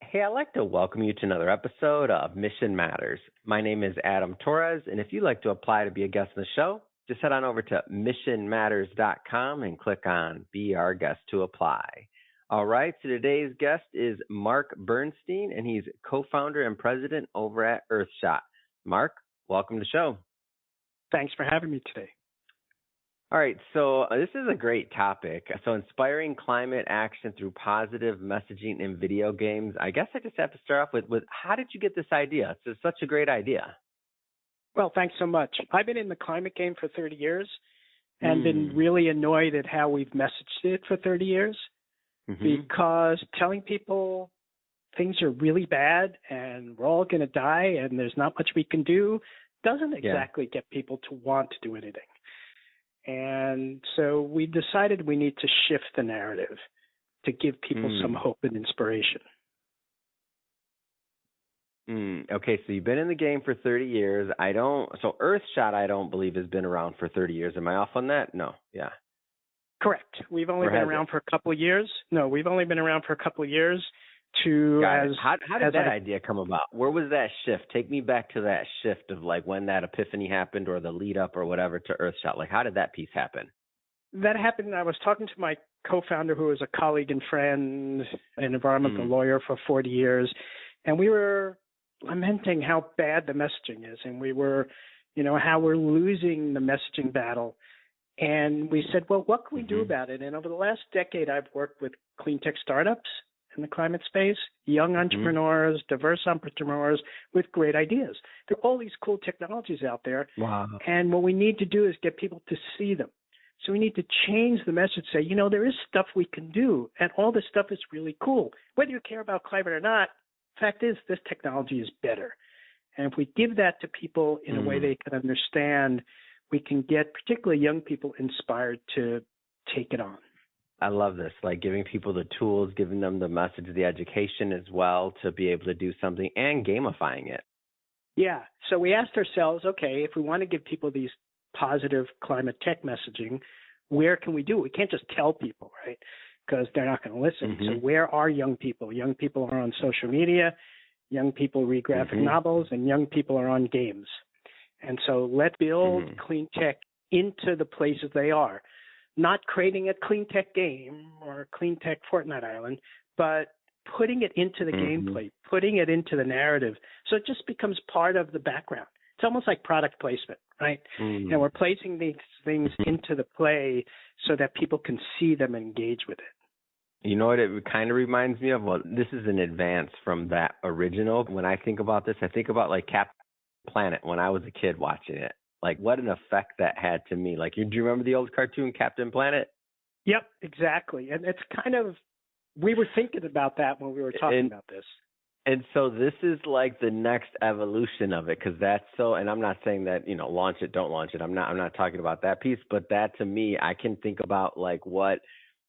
Hey, I'd like to welcome you to another episode of Mission Matters. My name is Adam Torres, and if you'd like to apply to be a guest on the show, just head on over to missionmatters.com and click on Be Our Guest to apply. All right, so today's guest is Mark Bernstein, and he's co-founder and president over at Earthshot. Mark, welcome to the show. Thanks for having me today. All right, so this is a great topic. So inspiring climate action through positive messaging in video games. I guess I just have to start off with how did you get this idea? It's such a great idea. Well, thanks so much. I've been in the climate game for 30 years and been really annoyed at how we've messaged it for 30 years because telling people things are really bad and we're all going to die and there's not much we can do doesn't exactly get people to want to do anything. And so we decided we need to shift the narrative to give people some hope and inspiration. Okay, so you've been in the game for 30 years. So Earthshot, I don't believe, has been around for 30 years. Am I off on that? No, yeah. Correct. We've only been around for a couple of years. No, we've only been around for a couple of years. How did that idea come about? Where was that shift? Take me back to that shift of like when that epiphany happened or the lead up or whatever to Earthshot. Like how did that piece happen? That happened. I was talking to my co-founder who was a colleague and friend, an environmental lawyer for 40 years. And we were lamenting how bad the messaging is. And we were, how we're losing the messaging battle. And we said, well, what can we do about it? And over the last decade, I've worked with clean tech startups in the climate space, young entrepreneurs, diverse entrepreneurs with great ideas. There are all these cool technologies out there. Wow. And what we need to do is get people to see them. So we need to change the message, say, there is stuff we can do, and all this stuff is really cool. Whether you care about climate or not, fact is this technology is better. And if we give that to people in a way they can understand, we can get particularly young people inspired to take it on. I love this, like giving people the tools, giving them the message, the education as well to be able to do something and gamifying it. Yeah. So we asked ourselves, okay, if we want to give people these positive climate tech messaging, where can we do it? We can't just tell people, right? Because they're not going to listen. So where are young people? Young people are on social media. Young people read graphic novels, and young people are on games. And so let's build clean tech into the places they are. Not creating a clean tech game or a clean tech Fortnite island, but putting it into the gameplay, putting it into the narrative. So it just becomes part of the background. It's almost like product placement, right? We're placing these things into the play so that people can see them and engage with it. You know what it kind of reminds me of? Well, this is an advance from that original. When I think about this, I think about like Captain Planet when I was a kid watching it. Like, what an effect that had to me. Like, do you remember the old cartoon Captain Planet? Yep, exactly. And it's kind of, we were thinking about that when we were talking about this. And so this is like the next evolution of it, because that's so, and I'm not saying that, launch it, don't launch it. I'm not talking about that piece, but that to me, I can think about like what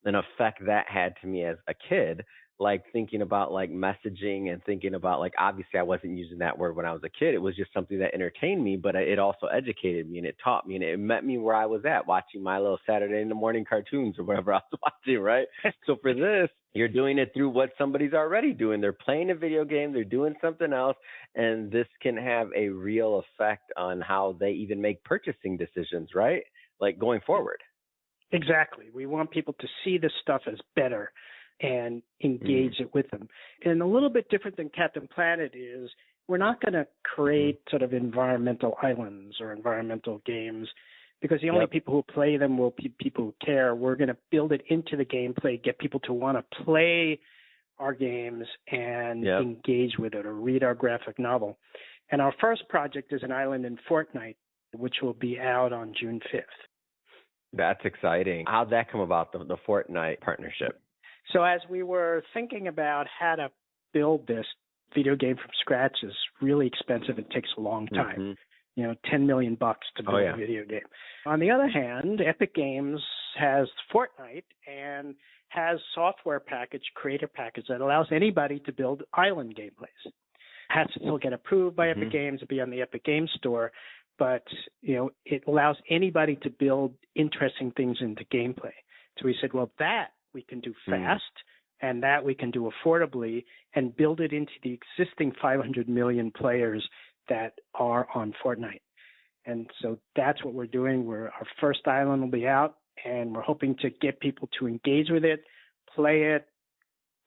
an effect that had to me as a kid. Like thinking about like messaging and thinking about like, obviously I wasn't using that word when I was a kid. It was just something that entertained me, but it also educated me and it taught me and it met me where I was at watching my little Saturday in the morning cartoons or whatever I was watching, right? So for this, you're doing it through what somebody's already doing. They're playing a video game, they're doing something else, and this can have a real effect on how they even make purchasing decisions, right? Like going forward. Exactly. We want people to see this stuff as better and engage it with them. And a little bit different than Captain Planet is we're not going to create sort of environmental islands or environmental games because the only people who play them will be people who care. We're going to build it into the gameplay, get people to want to play our games and engage with it or read our graphic novel. And our first project is an island in Fortnite, which will be out on June 5th. That's exciting. How'd that come about, the Fortnite partnership? So as we were thinking about how to build this video game from scratch is really expensive. It takes a long time. $10 million to build a video game. On the other hand, Epic Games has Fortnite and has software package, creator package that allows anybody to build island gameplays. Has to still get approved by Epic Games to be on the Epic Games Store, but it allows anybody to build interesting things into gameplay. So we said, well, that we can do fast and that we can do affordably and build it into the existing 500 million players that are on Fortnite. And so that's what we're doing. Our first island will be out, and we're hoping to get people to engage with it, play it,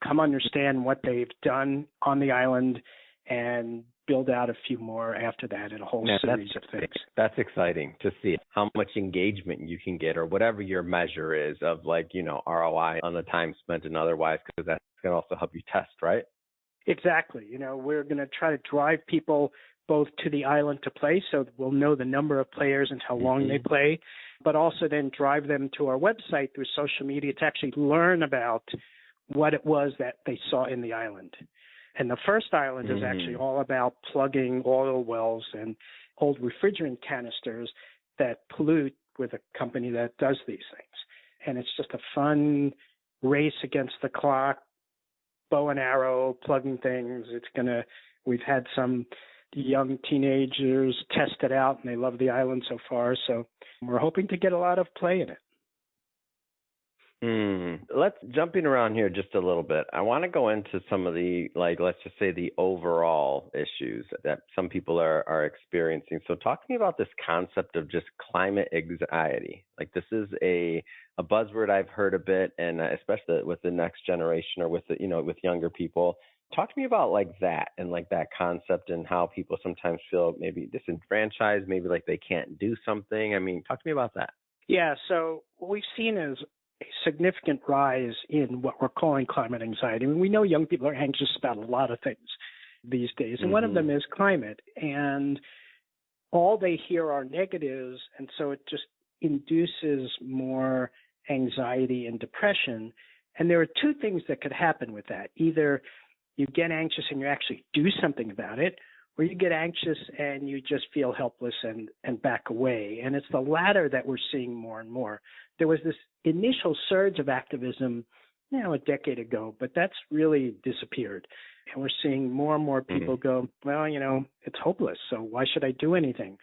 come understand what they've done on the island, and build out a few more after that in a whole series of things. That's exciting to see how much engagement you can get, or whatever your measure is of, like, you know, ROI on the time spent and otherwise, because that's going to also help you test, right? Exactly. You know, we're going to try to drive people both to the island to play, so we'll know the number of players and how long they play, but also then drive them to our website through social media to actually learn about what it was that they saw in the island. And the first island is actually all about plugging oil wells and old refrigerant canisters that pollute with a company that does these things. And it's just a fun race against the clock, bow and arrow, plugging things. We've had some young teenagers test it out, and they love the island so far. So we're hoping to get a lot of play in it. Let's jumping around here just a little bit. I want to go into some of the, like, let's just say the overall issues that some people are experiencing. So talk to me about this concept of just climate anxiety. Like, this is a buzzword I've heard a bit, and especially with the next generation or with the, with younger people. Talk to me about like that and like that concept and how people sometimes feel maybe disenfranchised, maybe like they can't do something. I mean, talk to me about that. Yeah, so what we've seen is a significant rise in what we're calling climate anxiety. I mean, we know young people are anxious about a lot of things these days, and one of them is climate. And all they hear are negatives, and so it just induces more anxiety and depression. And there are two things that could happen with that. Either you get anxious and you actually do something about it, or you get anxious and you just feel helpless and back away. And it's the latter that we're seeing more and more. There was this initial surge of activism, a decade ago, but that's really disappeared. And we're seeing more and more people go, well, it's hopeless, so why should I do anything?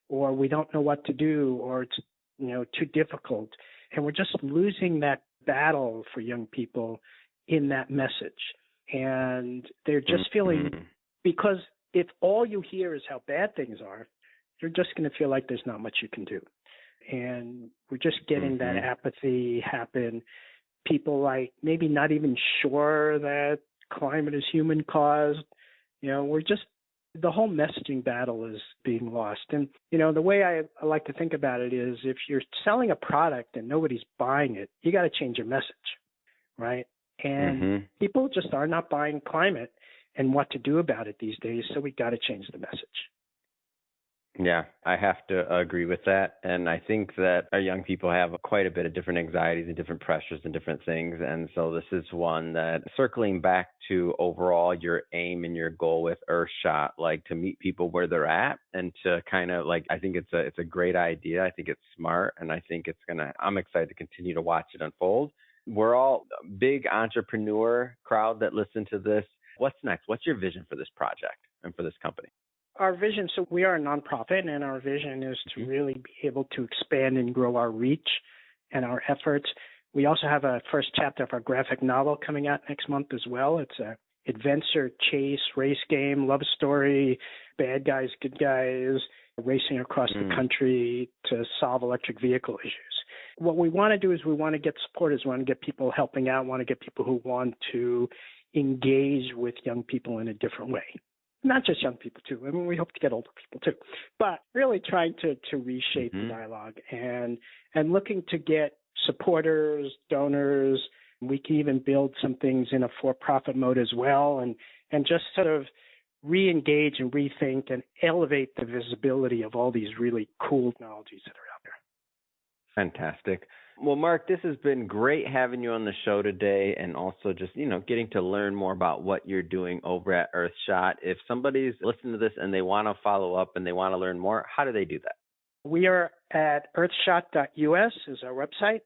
Or we don't know what to do, or it's, too difficult. And we're just losing that battle for young people in that message. And they're just feeling, because if all you hear is how bad things are, you're just going to feel like there's not much you can do. And we're just getting that apathy happen. People like maybe not even sure that climate is human caused. The whole messaging battle is being lost. And, the way I like to think about it is if you're selling a product and nobody's buying it, you got to change your message, right? And people just are not buying climate and what to do about it these days, so we got to change the message. Yeah, I have to agree with that. And I think that our young people have quite a bit of different anxieties and different pressures and different things. And so this is one that, circling back to overall your aim and your goal with Earthshot, like to meet people where they're at and to kind of like, I think it's a great idea. I think it's smart. And I think I'm excited to continue to watch it unfold. We're all a big entrepreneur crowd that listen to this. What's next? What's your vision for this project and for this company? Our vision, so we are a nonprofit, and our vision is to really be able to expand and grow our reach and our efforts. We also have a first chapter of our graphic novel coming out next month as well. It's a adventure, chase, race game, love story, bad guys, good guys, racing across the country to solve electric vehicle issues. What we want to do is we want to get supporters, we want to get people helping out, we want to get people who want to engage with young people in a different way. Not just young people, too. I mean, we hope to get older people, too. But really trying to reshape the dialogue and looking to get supporters, donors. We can even build some things in a for-profit mode as well and just sort of re-engage and rethink and elevate the visibility of all these really cool technologies that are out there. Fantastic. Well, Mark, this has been great having you on the show today, and also just, getting to learn more about what you're doing over at Earthshot. If somebody's listening to this and they want to follow up and they want to learn more, how do they do that? We are at earthshot.us is our website.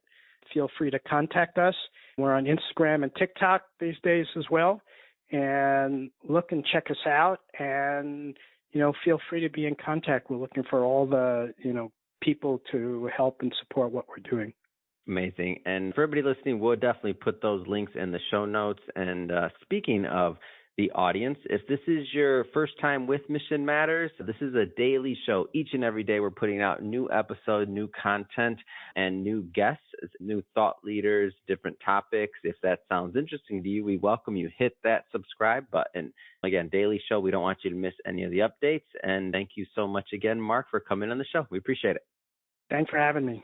Feel free to contact us. We're on Instagram and TikTok these days as well. And look and check us out, and, feel free to be in contact. We're looking for all the, people to help and support what we're doing. Amazing. And for everybody listening, we'll definitely put those links in the show notes. And speaking of the audience, if this is your first time with Mission Matters, this is a daily show. Each and every day we're putting out new episode, new content, and new guests, new thought leaders, different topics. If that sounds interesting to you, we welcome you. Hit that subscribe button. Again, daily show. We don't want you to miss any of the updates. And thank you so much again, Mark, for coming on the show. We appreciate it. Thanks for having me.